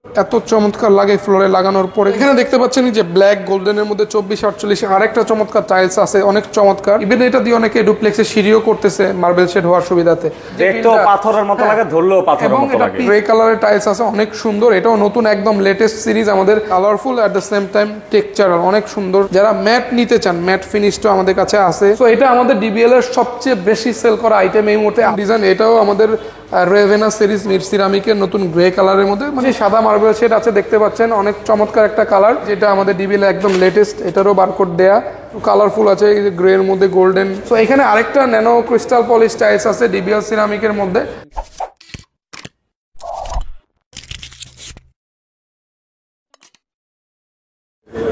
এত চমৎকার লাগে ফ্লোরে লাগানোর পরে। এখানে দেখতে পাচ্ছেন যে ব্ল্যাক গোল্ডেনের মধ্যে 24-48 আরেকটা চমৎকার টাইলস আছে, অনেক চমৎকার। ইভেন এটা দিয়ে অনেকে ডুপ্লেক্সে সিঁড়িও করতেছে মার্বেল শেড হওয়ার সুবিধাতে। দেখতেও পাথরের মতো লাগে, ধরলেও পাথরের মতো লাগে। গ্রে কালারের টাইলস আছে, অনেক সুন্দর। এটাও নতুন একদম লেটেস্ট সিরিজ আমাদের, colourful at the same time textural, অনেক সুন্দর। যারা ম্যাট নিতে চান, ম্যাট ফিনিশটাও আমাদের কাছে আছে। তো এটা আমাদের ডিবিএল এর সবচেয়ে বেশি সেল করা আইটেম এই মুহূর্তে। ডিজাইন এটাও আমাদের রেভেনা সিরিজ মিড সিরামিকের নতুন গ্রে কালারের মধ্যে, মানে সাদা মার্বেল শেড আছে, দেখতে পাচ্ছেন অনেক চমৎকার একটা কালার, যেটা আমাদের ডিবিএল একদম লেটেস্ট। এটারও বারকোড দেয়া, কালারফুল আছে, গ্রে এর মধ্যে গোল্ডেন। তো এখানে আরেকটা ন্যানো ক্রিস্টাল পলিশ টাইলস আছে ডিবিএল সিরামিকের মধ্যে।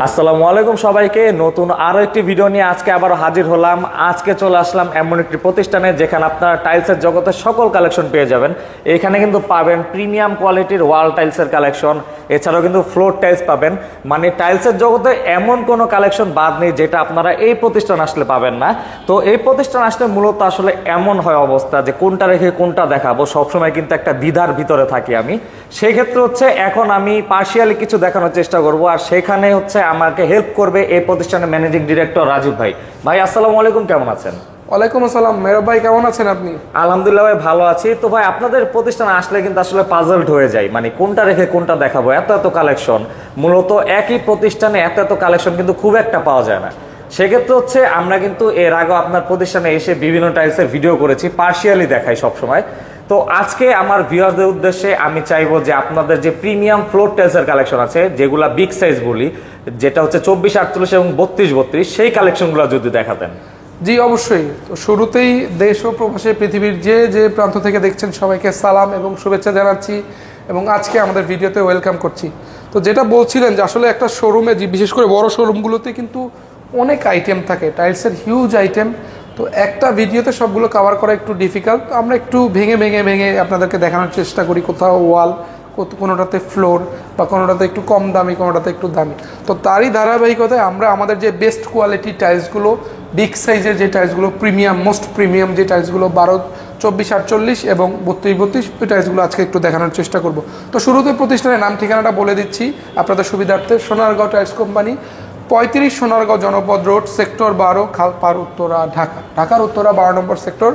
আসসালামু আলাইকুম সবাইকে, নতুন আরো একটি ভিডিও নিয়ে আজকে আবার হাজির হলাম। আজকে চলে আসলাম এমন একটি প্রতিষ্ঠানে যেখানে আপনারা টাইলসের জগতের সকল কালেকশন পেয়ে যাবেন। এখানে কিন্তু পাবেন প্রিমিয়াম কোয়ালিটির ওয়াল টাইলসের কালেকশন, এছাড়াও কিন্তু ফ্লোর টাইলস পাবেন। মানে টাইলসের জগতে এমন কোনো কালেকশন বাদ নেই যেটা আপনারা এই প্রতিষ্ঠান আসলে পাবেন না। তো এই প্রতিষ্ঠান আসলে মূলত আসলে এমন হয় অবস্থা যে কোনটা রেখে কোনটা দেখাবো, সবসময় কিন্তু একটা দ্বিধার ভিতরে থাকি আমি। সেই ক্ষেত্রে হচ্ছে এখন আমি পার্শিয়ালি কিছু দেখানোর চেষ্টা করব, আর সেখানে হচ্ছে আমাকে হেল্প করবে এই প্রতিষ্ঠানের ম্যানেজিং ডিরেক্টর রাজীব ভাই। ভাই আসসালামু আলাইকুম, কেমন আছেন? ওয়ালাইকুম আসসালাম মেহরাব ভাই, কেমন আছেন আপনি? আলহামদুলিল্লাহ ভাই, ভালো আছি। তো ভাই আপনাদের প্রতিষ্ঠানে আসলে কিন্তু আসলে পাজলড হয়ে যায়, মানে কোনটা রেখে কোনটা দেখাবো, এত এত কালেকশন। মূলত একই প্রতিষ্ঠানে এত এত কালেকশন কিন্তু খুব একটা পাওয়া যায় না। সেক্ষেত্রে হচ্ছে আমরা কিন্তু এর আগে আপনার প্রতিষ্ঠানে এসে বিভিন্ন টাইলসের ভিডিও করেছি, পার্শিয়ালি দেখাই সবসময়। তো আজকে আমার ভিউয়ারদের উদ্দেশ্যে আমি চাইবো যে আপনাদের যে প্রিমিয়াম ফ্লোর টাইলসের কালেকশন আছে, যেগুলা বিগ সাইজ বলি, যেটা হচ্ছে 24-48 এবং 32-32, সেই কালেকশনগুলো যদি দেখাতেন। জি অবশ্যই। তো শুরুতেই দেশ ও প্রবাসী পৃথিবীর যে যে প্রান্ত থেকে দেখছেন সবাইকে সালাম এবং শুভেচ্ছা জানাচ্ছি, এবং আজকে আমাদের ভিডিওতে ওয়েলকাম করছি। তো যেটা বলছিলেন যে আসলে একটা শোরুমে, বিশেষ করে বড় শোরুমগুলোতে কিন্তু অনেক আইটেম থাকে, টাইলসের হিউজ আইটেম। তো একটা ভিডিওতে সবগুলো কভার করা একটু ডিফিকাল্ট। তো আমরা একটু ভেঙে ভেঙে ভেঙে আপনাদেরকে দেখানোর চেষ্টা করি, কোথাও ওয়াল, কোনোটাতে ফ্লোর, বা কোনোটাতে একটু কম দামি, কোনোটাতে একটু দামি। তো তারই ধারাবাহিকতায় আমরা আমাদের যে বেস্ট কোয়ালিটি টাইলসগুলো, বিগ সাইজের যে টাইলসগুলো, প্রিমিয়াম, মোস্ট প্রিমিয়াম যে টাইলসগুলো 12-24-48 এবং 32-32, ওই টাইলসগুলো আজকে একটু দেখানোর চেষ্টা করব। তো শুরুতে প্রতিষ্ঠানের নাম ঠিকানাটা বলে দিচ্ছি আপনাদের সুবিধার্থে। সোনারগাঁও টাইলস কোম্পানি, 35 সোনারগাঁও জনপদ রোড, সেক্টর 12, খালপাড়, উত্তরা, ঢাকা। ঢাকার উত্তরা 12 নম্বর সেক্টর,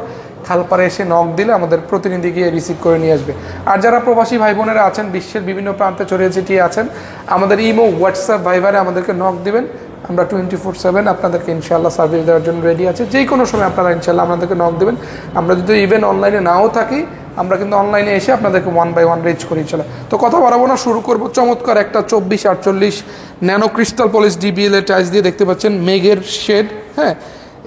খালপাড়ে এসে নক দিলে আমাদের প্রতিনিধি গিয়ে রিসিভ করে নিয়ে আসবে। আর যারা প্রবাসী ভাই বোনেরা আছেন, বিশ্বের বিভিন্ন প্রান্তে ছড়িয়ে ছিটিয়ে আছেন, আমাদের ইমো, হোয়াটসঅ্যাপ, ভাইবারে আমাদেরকে নক দিবেন। আমরা 24/7 আপনাদেরকে ইনশাআল্লাহ সার্ভিস দেওয়ার জন্য রেডি আছে। যে কোনো সময় আপনারা ইনশাআল্লাহ আপনাদেরকে নক দেবেন। আমরা যদি ইভেন অনলাইনে নাও থাকি, আমরা কিন্তু অনলাইনে এসে আপনাদেরকে 1 বাই 1 রিচ করি। চলে তো কথা বাড়াবো না, শুরু করবো চমৎকার একটা 24-48 ন্যানো ক্রিস্টাল পলিশ ডিবিএল এর টাইলস দিয়ে। দেখতে পাচ্ছেন মেঘের শেড, হ্যাঁ,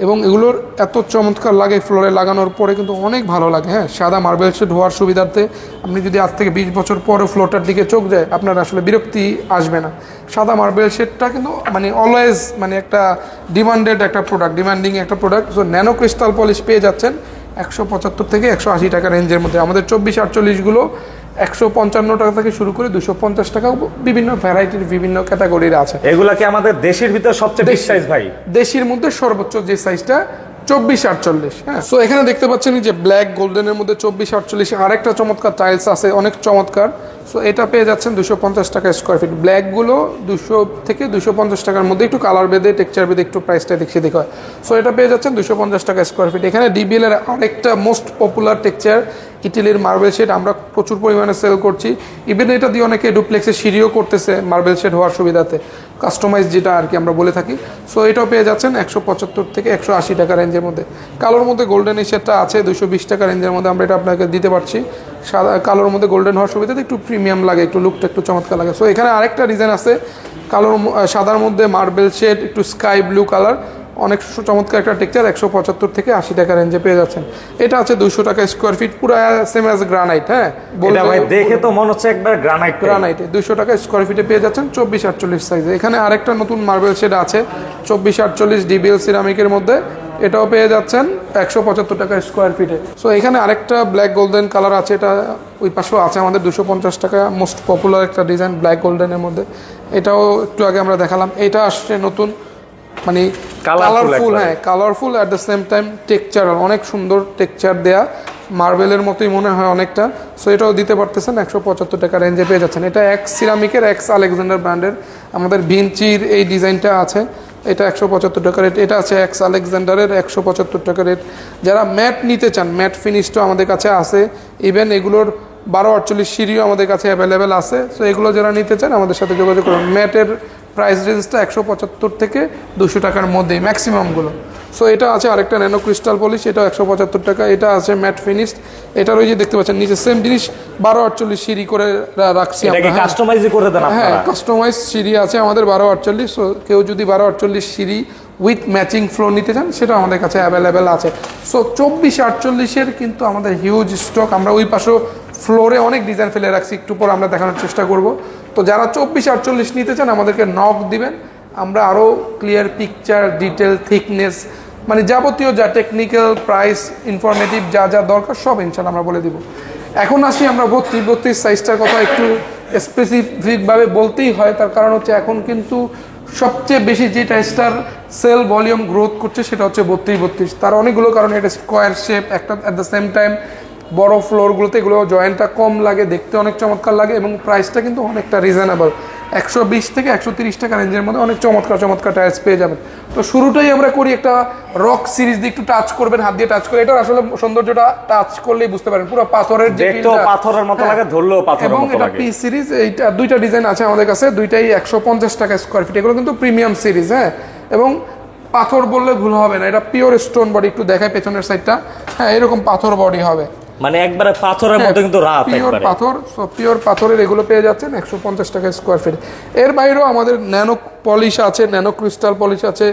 এবং এগুলোর এত চমৎকার লাগে ফ্লোরে লাগানোর পরে, কিন্তু অনেক ভালো লাগে। হ্যাঁ, সাদা মার্বেল শেড হওয়ার সুবিধার্থে আপনি যদি আজ থেকে 20 বছর পরে ফ্লোরটার দিকে চোখ যায়, আপনার আসলে বিরক্তি আসবে না। সাদা মার্বেল শেডটা কিন্তু মানে অলওয়েজ মানে একটা ডিমান্ডেড একটা প্রোডাক্ট, ডিমান্ডিং একটা product. So nano crystal polish পেয়ে যাচ্ছেন 175 থেকে 180 টাকা রেঞ্জের মধ্যে। আমাদের 24-48গুলো 155 টাকা থেকে শুরু করে 250 টাকা, বিভিন্ন ভ্যারাইটির বিভিন্ন ক্যাটাগরির আছে। এগুলা কি আমাদের দেশের ভিতর সবচেয়ে বিগ সাইজ ভাই? দেশের মধ্যে সর্বোচ্চ যে সাইজটা 24-48। হ্যাঁ, সো এখানে দেখতে পাচ্ছেন যে ব্ল্যাক গোল্ডেনের মধ্যে 24-48 আরেকটা চমৎকার টাইলস আছে, অনেক চমৎকার। সো এটা পেয়ে যাচ্ছেন 250 টাকা স্কোয়ার ফিট। ব্ল্যাকগুলো 200 থেকে 250 টাকার মধ্যে, একটু কালার বেঁধে, টেক্সচার বেঁধে একটু প্রাইসটা দেখে দেখা হয়। সো এটা পেয়ে যাচ্ছেন 250 টাকা স্কোয়ার ফিট। এখানে ডিবিএল এর আরেকটা মোস্ট পপুলার টেক্সচার, ইটালির মার্বেল শেড, আমরা প্রচুর পরিমাণে সেল করছি। ইভেন এটা দিয়ে অনেকে ডুপ্লেক্সে সিঁড়িও করতেছে মার্বেল শেড হওয়ার সুবিধাতে, কাস্টমাইজ যেটা আর কি আমরা বলে থাকি। সো এটাও পেয়ে যাচ্ছেন 175 থেকে 180 টাকা রেঞ্জের মধ্যে। কালোর মধ্যে গোল্ডেন এই শেডটা আছে 220 টাকা রেঞ্জের মধ্যে, আমরা এটা আপনাকে দিতে পারছি। সাদা কালোর মধ্যে গোল্ডেন হওয়ার সুবিধাতে একটু প্রিমিয়াম লাগে, একটু লুকটা একটু চমৎকার লাগে। সো এখানে আরেকটা ডিজাইন আছে কালোর, সাদার মধ্যে মার্বেল শেড, একটু স্কাই ব্লু কালার, অনেক চমৎকার একটা টেক্সচার, 175 থেকে 80 টাকা রেঞ্জে পেয়ে যাচ্ছেন। এটা আছে 200 টাকা স্কোয়ার ফিট, পুরো সেম অ্যাজ গ্রানাইট। হ্যাঁ, এটা ভাই দেখে তো মনে হচ্ছে একবার গ্রানাইট। 200 টাকা স্কোয়ার ফিটে পেয়ে যাচ্ছেন 24-48 সাইজে। এখানে আরেকটা নতুন মার্বেল শেড আছে 24-48 ডিবিএল সিরামিকের মধ্যে, এটাও পেয়ে যাচ্ছেন 175 টাকা স্কোয়ার ফিটে। সো এখানে আরেকটা ব্ল্যাক গোল্ডেন কালার আছে, এটা ওই পাশেও আছে আমাদের 250 টাকা, মোস্ট পপুলার একটা ডিজাইন ব্ল্যাক গোল্ডেনের মধ্যে। এটাও একটু আগে আমরা দেখালাম। এটা আসছে নতুন, মানে কালারফুল, হ্যাঁ colourful at the same time textural, অনেক সুন্দর টেক্সচার দেয়া, মার্বেলের মতোই মনে হয় অনেকটা। সো এটাও দিতে পারতেছেন 175 টাকা রেঞ্জে পেয়ে যাচ্ছেন। এটা এক্স সিরামিকের এক্স আলেকজান্ডার ব্র্যান্ডের আমাদের ভিঞ্চির এই ডিজাইনটা আছে, এটা 175 টাকা রেট। এটা আছে এক্স আলেকজান্ডারের 175 টাকা রেট। যারা ম্যাট নিতে চান, ম্যাট ফিনিশটাও আমাদের কাছে আছে, ইভেন এগুলোর 1248 সিঁড়িও আমাদের কাছে অ্যাভেলেবেল আছে। সো এগুলো যারা নিতে চান আমাদের সাথে যোগাযোগ করুন। ম্যাটের প্রাইস রেঞ্জটা 175 থেকে 200 টাকার মধ্যেই ম্যাক্সিমামগুলো। সো এটা আছে আরেকটা ন্যানো ক্রিস্টাল পলিশ, এটাও 175 টাকা। এটা আছে ম্যাট ফিনিশড, এটার ওই যে দেখতে পাচ্ছেন নিচে সেম জিনিস 1248 সিঁড়ি করে রাখছি আমরা। কাস্টমাইজ করে দেন হ্যাঁ, আপনারা? কাস্টমাইজ সিঁড়ি আছে আমাদের 1248। সো কেউ যদি 1248 সিঁড়ি উইথ ম্যাচিং ফ্লোর নিতে চান সেটা আমাদের কাছে অ্যাভেলেবেল আছে। সো 2448-এর কিন্তু আমাদের হিউজ স্টক। আমরা ওই পাশেও ফ্লোরে অনেক ডিজাইন ফেলে রাখছি, একটু পর আমরা দেখানোর চেষ্টা করব। তো যারা 2448 নিতে চান আমাদেরকে নক দিবেন, আমরা আরও ক্লিয়ার পিকচার, ডিটেল, থিকনেস, মানে যাবতীয় যা টেকনিক্যাল, প্রাইস, ইনফরমেটিভ যা যা দরকার সব ইনশাল্লাহ আমরা বলে দিব। এখন আসি আমরা 32 সাইজটার কথা একটু স্পেসিফিকভাবে বলতেই হয়, তার কারণ হচ্ছে এখন কিন্তু সবচেয়ে বেশি যে টাইসটার সেল ভলিউম গ্রোথ করছে সেটা হচ্ছে 32। তার অনেকগুলো কারণে, এটা স্কোয়ার শেপ, একটা অ্যাট দ্য সেম টাইম বড় ফ্লোরগুলোতে এগুলো জয়েন্টটা কম লাগে, দেখতে অনেক চমৎকার লাগে এবং প্রাইসটা কিন্তু অনেকটা রিজনেবল। 120 থেকে 130 টাকা রেঞ্জের মধ্যে অনেক চমৎকার চমৎকার টাইলস পেয়ে যাবেন। তো শুরুটাই আমরা করি একটা রক সিরিজ দিয়ে, একটু টাচ করবেন, হাত দিয়ে টাচ করে। এটা আসলে সৌন্দর্যটা টাচ করলেই বুঝতে পারেন, পুরো পাথরের যে পাথরের মতো লাগে, ধরলেও পাথরের মতো লাগে। এবং এটা পি সিরিজ, এইটা দুইটা ডিজাইন আছে আমাদের কাছে, দুইটাই 150 টাকা স্কয়ার ফিট। এগুলো কিন্তু প্রিমিয়াম সিরিজ। হ্যাঁ, এবং পাথর বললে ভুল হবে না, এটা পিওর স্টোন বডি। একটু দেখায় পেছনের সাইডটা, হ্যাঁ এরকম পাথর বডি হবে, মানে একবারে পাথরের মতো কিন্তু রাত পিওর পাথর। সো পিওর পাথরের এগুলো পেয়ে যাচ্ছেন 150 টাকা স্কয়ার ফিট। এর বাইরেও আমাদের ন্যানো পলিশ আছে, ন্যানো ক্রিস্টাল পলিশ আছে,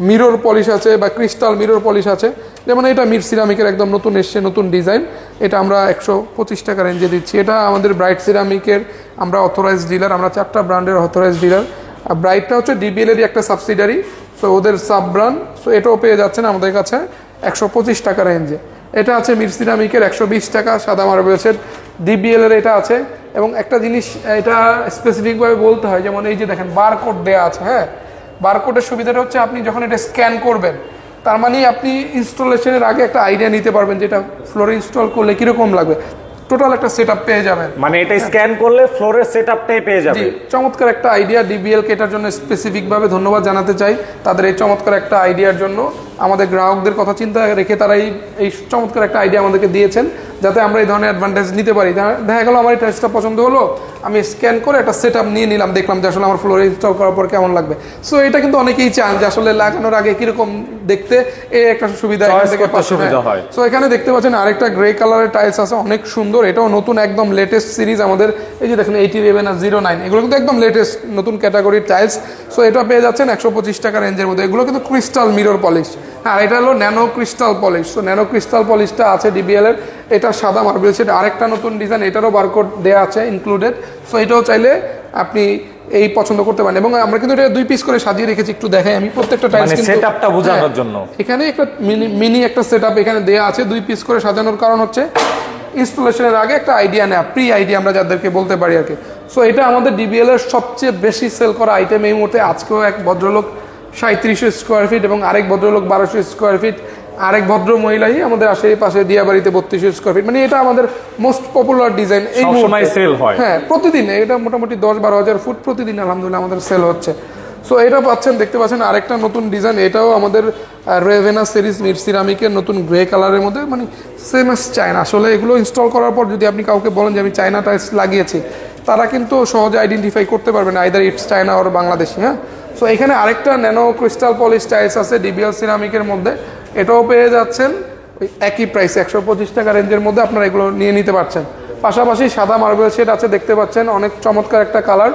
মিরর পলিশ আছে বা ক্রিস্টাল মিরর পলিশ আছে। যেমন এটা মির সিরামিকের একদম নতুন এসছে, নতুন ডিজাইন, এটা আমরা 125 টাকা রেঞ্জে দিচ্ছি। এটা আমাদের ব্রাইট সিরামিকের আমরা অথরাইজড ডিলার, আমরা 4টা ব্র্যান্ডের অথরাইজড ডিলার। ব্রাইটটা হচ্ছে ডিবিএল এরই একটা সাবসিডারি, সো ওদের সাব ব্র্যান্ড। সো এটাও পেয়ে যাচ্ছেন আমাদের কাছে 125 টাকা রেঞ্জে। এটা আছে মির সিরামিকের 120 টাকা, সাদা মার্বেলসের ডিবিএল এর এটা আছে। এবং একটা জিনিস এটা স্পেসিফিকভাবে বলতে হয়, যেমন এই যে দেখেন বারকোড দেওয়া আছে। হ্যাঁ, বারকোডের সুবিধাটা হচ্ছে আপনি যখন এটা স্ক্যান করবেন, তার মানে আপনি ইনস্টলেশনের আগে একটা আইডিয়া নিতে পারবেন যেটা ফ্লোরে ইনস্টল করলে কীরকম লাগবে। টোটাল একটা সেটআপ পেয়ে যাবেন, মানে এটা স্ক্যান করলে ফ্লোরের সেটআপটাই পেয়ে যাবে। চমৎকার একটা আইডিয়া। ডিবিএল কে এটার জন্য স্পেসিফিকভাবে ধন্যবাদ জানাতে চাই, তাদের এই চমৎকার একটা আইডিয়ার জন্য। আমাদের গ্রাহকদের কথা চিন্তা রেখে তারা এই চমৎকার একটা আইডিয়া আমাদেরকে দিয়েছেন, যাতে আমরা এই ধরনের অ্যাডভান্টেজ নিতে পারি। দেখা গেল আমার এই টাইলসটা পছন্দ হলো, আমি স্ক্যান করে একটা সেটআপ নিয়ে নিলাম, দেখলাম যে আসলে আমার ফ্লোরে ইনস্টল করার পর কেমন লাগবে। সো এটা কিন্তু অনেকেই চান যে আসলে লাগানোর আগে কিরকম দেখতে, এই একটা সুবিধা হয়। সো এখানে দেখতে পাচ্ছেন আরেকটা গ্রে কালারের টাইলস আছে, অনেক সুন্দর। এটাও নতুন, একদম লেটেস্ট সিরিজ আমাদের। এই যে দেখেন 8011 আর 09, এগুলো কিন্তু একদম লেটেস্ট নতুন ক্যাটাগরির টাইলস। সো এটা পেয়ে যাচ্ছেন 125 টাকা রেঞ্জের মধ্যে। এগুলো কিন্তু ক্রিস্টাল মিরর পলিশ। হ্যাঁ, এটা হলো nano crystal polish. So nano crystal পলিশটা আছে ডিবিএল এর, এটা সাদা মার্বেল সেট, আরেকটা নতুন ডিজাইন, এটারও বারকোড দেওয়া আছে ইনক্লুডেড। সো এটাও চাইলে আপনি এই পছন্দ করতে পারেন। এবং আমরা কিন্তু এটা 2 পিস করে সাজিয়ে রেখেছি, একটু দেখাই আমি প্রত্যেকটা টাইলস কিন্তু সেটআপটা বোঝানোর জন্য। এখানে একটা মিনি একটা সেটআপ এখানে দেওয়া আছে 2 পিস করে সাজানোর কারণ হচ্ছে ইনস্টলেশনের আগে একটা আইডিয়া নেওয়া, প্রি আইডিয়া আমরা যাদেরকে বলতে পারি আর কি। সো এটা আমাদের ডিবিএল এর সবচেয়ে বেশি সেল করা আইটেম এই মুহূর্তে। আজকেও এক ভদ্রলোক 3700 স্কোয়ার ফিট এবং আরেক ভদ্রলোক 1200 স্কোয়ার ফিট, আরেক ভদ্র মহিলাই আমাদের আশেপাশে দিয়াবাড়িতে 3200 স্কোয়ার ফিট। মানে এটা আমাদের মোস্ট পপুলার ডিজাইন এই মুহূর্তে সেল হয়। হ্যাঁ, প্রতিদিন এটা মোটামুটি 10-12 হাজার ফুট প্রতিদিন আলহামদুলিল্লাহ আমাদের সেল হচ্ছে। সো এটা পাচ্ছেন, দেখতে পাচ্ছেন আরেকটা নতুন ডিজাইন, এটাও আমাদের রেভেনা সিরিজ মির সিরামিকের নতুন গ্রে কালারের মধ্যে, মানে সেম এস চায়না। আসলে এগুলো ইনস্টল করার পর যদি আপনি কাউকে বলেন যে আমি চায়না টাইলস লাগিয়েছি, তারা কিন্তু সহজে আইডেন্টিফাই করতে পারবেন আইদার ইটস চায়না ওর বাংলাদেশি। হ্যাঁ, সো এখানে আরেকটা ন্যানো ক্রিস্টাল পলিশ টাইলস আছে ডিবিএল সিরামিকের মধ্যে, এটাও পেয়ে যাচ্ছেন ওই একই প্রাইস 125 টাকা রেঞ্জের মধ্যে আপনারা এগুলো নিয়ে নিতে পারছেন। পাশাপাশি সাদা মার্বেল শেড আছে, দেখতে পাচ্ছেন অনেক চমৎকার একটা কালার।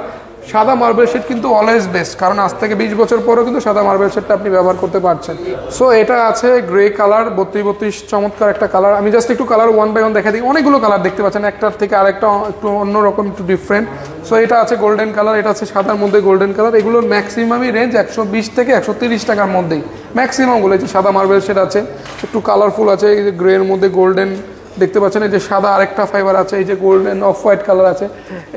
সাদা মার্বেল শেড কিন্তু অলওয়েজ বেস্ট, কারণ আজ থেকে 20 বছর পরেও কিন্তু সাদা মার্বেল শেডটা আপনি ব্যবহার করতে পারছেন। সো এটা আছে গ্রে কালার 32 চমৎকার একটা কালার। আমি জাস্ট একটু কালার 1 বাই 1 দেখা দিই। অনেকগুলো কালার দেখতে পাচ্ছেন, একটার থেকে আরেকটা একটু অন্যরকম, একটু ডিফারেন্ট। সো এটা আছে গোল্ডেন কালার, এটা আছে সাদার মধ্যে গোল্ডেন কালার। এগুলোর ম্যাক্সিমামই রেঞ্জ 120 থেকে 130 টাকার মধ্যেই ম্যাক্সিমামগুলো। যে সাদা মার্বেল শেড আছে, একটু কালারফুল আছে, গ্রের মধ্যে গোল্ডেন দেখতে পাচ্ছেন এই যে সাদা আরেকটা ফাইবার আছে, এই যে গোল্ডেন অফ হোয়াইট কালার আছে,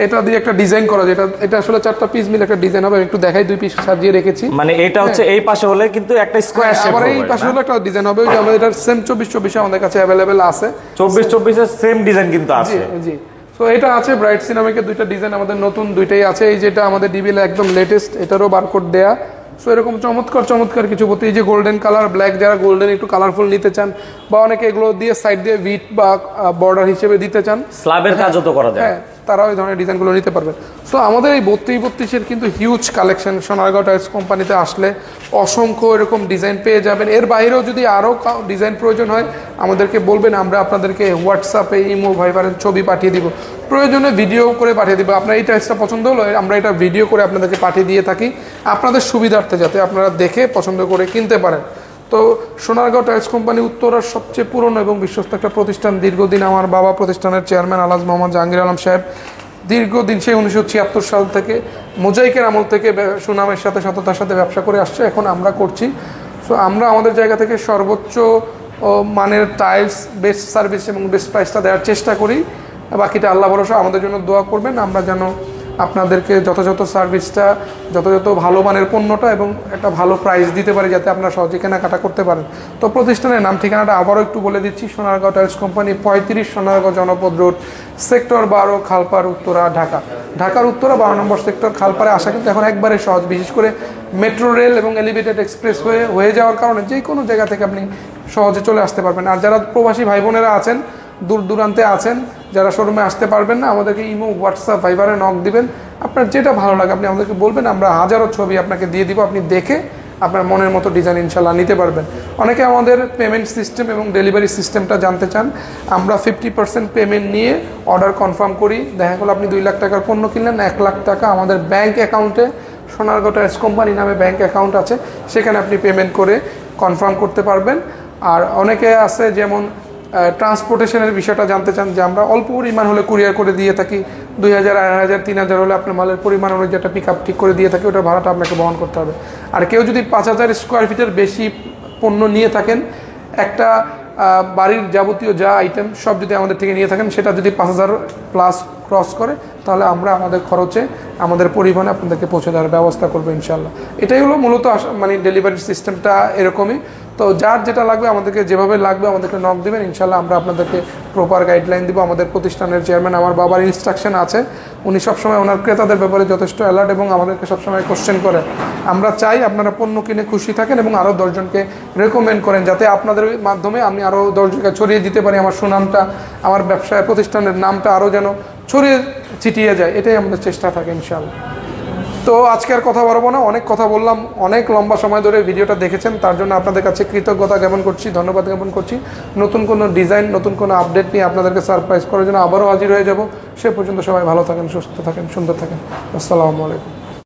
এটা দিয়ে একটা ডিজাইন করা, এটা আসলে 4টা পিস মিলে একটা ডিজাইন হবে। একটু দেখাই, 2 পিস সাজিয়ে রেখেছি। মানে এটা হচ্ছে এই পাশে হলে কিন্তু একটা স্কয়ার শেপ আবার হবে, এই পাশে হলো একটা ডিজাইন হবে, ওই যে আমাদের এটার সেম 24-24 আমাদের কাছে अवेलेबल আছে। 24-24 এর সেম ডিজাইন কিন্তু আছে। জি। তো এটা আছে ব্রাইট সিনামিকের 2টা ডিজাইন আমাদের নতুন 2টাই আছে। এই যেটা আমাদের ডিবিএল একদম লেটেস্ট, এটারও বারকোড দেয়া। সো এরকম চমৎকার কিছু বলতে, এই যে গোল্ডেন কালার ব্ল্যাক, যারা গোল্ডেন একটু কালারফুল নিতে চান বা অনেকে এগুলো দিয়ে সাইড দিয়ে ভিট বা বর্ডার হিসেবে দিতে চান, স্ল্যাবের কাজও তো করা যায়, হ্যাঁ তারাও এই ধরনের ডিজাইনগুলো নিতে পারবেন। সো আমাদের এই 32-32 কিন্তু হিউজ কালেকশন, সোনারগাঁও টাইলস কোম্পানিতে আসলে অসংখ্য এরকম ডিজাইন পেয়ে যাবেন। এর বাইরেও যদি আরও ডিজাইন প্রয়োজন হয় আমাদেরকে বলবেন, আমরা আপনাদেরকে হোয়াটসঅ্যাপে, ইমো, ভাইবারের ছবি পাঠিয়ে দিব, প্রয়োজনে ভিডিও করে পাঠিয়ে দিব। আপনার এই টাইলসটা পছন্দ হলো, আমরা এটা ভিডিও করে আপনাদেরকে পাঠিয়ে দিয়ে থাকি আপনাদের সুবিধার্থে, যাতে আপনারা দেখে পছন্দ করে কিনতে পারেন। তো সোনারগাঁও টাইলস কোম্পানি উত্তরার সবচেয়ে পুরনো এবং বিশ্বস্ত একটা প্রতিষ্ঠান। দীর্ঘদিন আমার বাবা প্রতিষ্ঠানের চেয়ারম্যান আলহাজ মোহাম্মদ জাহাঙ্গীর আলম সাহেব দীর্ঘদিন, সেই 1976 সাল থেকে মোজাইকের আমল থেকে সুনামের সাথে, সততার সাথে ব্যবসা করে আসছে, এখন আমরা করছি। সো আমরা আমাদের জায়গা থেকে সর্বোচ্চ মানের টাইলস, বেস্ট সার্ভিস এবং বেস্ট প্রাইসটা দেওয়ার চেষ্টা করি। বাকিটা আল্লাহ ভরসা, আমাদের জন্য দোয়া করবেন, আমরা যেন আপনাদেরকে যথাযথ সার্ভিসটা, যথাযথ ভালো মানের পণ্যটা এবং একটা ভালো প্রাইস দিতে পারি, যাতে আপনারা সহজে কেনাকাটা করতে পারেন। তো প্রতিষ্ঠানের নাম ঠিকানাটা আবারও একটু বলে দিচ্ছি, সোনারগাঁও টাইলস কোম্পানি, 35 সোনারগাঁও জনপদ রোড, সেক্টর 12, খালপাড়, উত্তরা, ঢাকা। ঢাকার উত্তরা 12 নম্বর সেক্টর, খালপাড়ে আসা কিন্তু এখন একবারে সহজ, বিশেষ করে মেট্রো রেল এবং এলিভেটেড এক্সপ্রেস হয়ে যাওয়ার কারণে যে কোনো জায়গা থেকে আপনি সহজে চলে আসতে পারবেন। আর যারা প্রবাসী ভাই বোনেরা আছেন, দূর দূরান্তে আছেন, যারা শোরুমে আসতে পারবেন না, আমাদেরকে ইমো, হোয়াটসঅ্যাপ, ভাইবারে নক দিবেন, আপনার যেটা ভালো লাগে আপনি আমাদেরকে বলবেন, আমরা হাজারো ছবি আপনাকে দিয়ে দিব, আপনি দেখে আপনার মনের মতো ডিজাইন ইনশাল্লাহ নিতে পারবেন। অনেকে আমাদের পেমেন্ট সিস্টেম এবং ডেলিভারি সিস্টেমটা জানতে চান। আমরা 50% পেমেন্ট নিয়ে অর্ডার কনফার্ম করি। দেখা গেলো আপনি 2 লাখ টাকার পণ্য কিনলেন, 1 লাখ টাকা আমাদের ব্যাংক অ্যাকাউন্টে, সোনারগাঁও টাইলস কোম্পানি নামে ব্যাংক অ্যাকাউন্ট আছে, সেখানে আপনি পেমেন্ট করে কনফার্ম করতে পারবেন। আর অনেকে আছে যেমন ট্রান্সপোর্টেশনের বিষয়টা জানতে চান, যে আমরা অল্প পরিমাণ হলে কুরিয়ার করে দিয়ে থাকি, 2000, 2500, 3000 হলে আপনার মালের পরিমাণ অনুযায়ী একটা পিক আপ ঠিক করে দিয়ে থাকি, ওটার ভাড়াটা আপনাকে বহন করতে হবে। আর কেউ যদি 5000 স্কোয়ার ফিটের বেশি পণ্য নিয়ে থাকেন, একটা বাড়ির যাবতীয় যা আইটেম সব যদি আমাদের থেকে নিয়ে থাকেন, সেটা যদি 5000 প্লাস ক্রস করে, তাহলে আমরা আমাদের খরচে, আমাদের পরিবহনে আপনাদেরকে পৌঁছে দেওয়ার ব্যবস্থা করবো ইনশাল্লাহ। এটাই হলো মূলত মানে ডেলিভারি সিস্টেমটা এরকমই। তো যার যেটা লাগবে, আমাদেরকে যেভাবে লাগবে আমাদেরকে নক দেবেন, ইনশাল্লাহ আমরা আপনাদেরকে প্রপার গাইডলাইন দিব। আমাদের প্রতিষ্ঠানের চেয়ারম্যান, আমার বাবার ইনস্ট্রাকশন আছে, উনি সবসময় ওনার ক্রেতাদের ব্যাপারে যথেষ্ট অ্যালার্ট এবং আমাদেরকে সবসময় কোশ্চেন করেন। আমরা চাই আপনারা পণ্য কিনে খুশি থাকেন এবং আরও 10 জনকে রেকমেন্ড করেন, যাতে আপনাদের মাধ্যমে আমি আরও 10 জনকে ছড়িয়ে দিতে পারি, আমার সুনামটা, আমার ব্যবসায় প্রতিষ্ঠানের নামটা আরও যেন ছড়িয়ে ছিটিয়ে যায়, এটাই আমাদের চেষ্টা থাকে ইনশাআল্লাহ। তো আজকে আর কথা বাড়াবো না, অনেক কথা বললাম, অনেক লম্বা সময় ধরে ভিডিওটা দেখেছেন, তার জন্য আপনাদের কাছে কৃতজ্ঞতা জ্ঞাপন করছি, ধন্যবাদ জ্ঞাপন করছি। নতুন কোনো ডিজাইন, নতুন কোনো আপডেট নিয়ে আপনাদেরকে সারপ্রাইজ করার জন্য আবারও হাজির হয়ে যাব। সে পর্যন্ত সবাই ভালো থাকেন, সুস্থ থাকেন, সুন্দর থাকেন। আসসালামু আলাইকুম।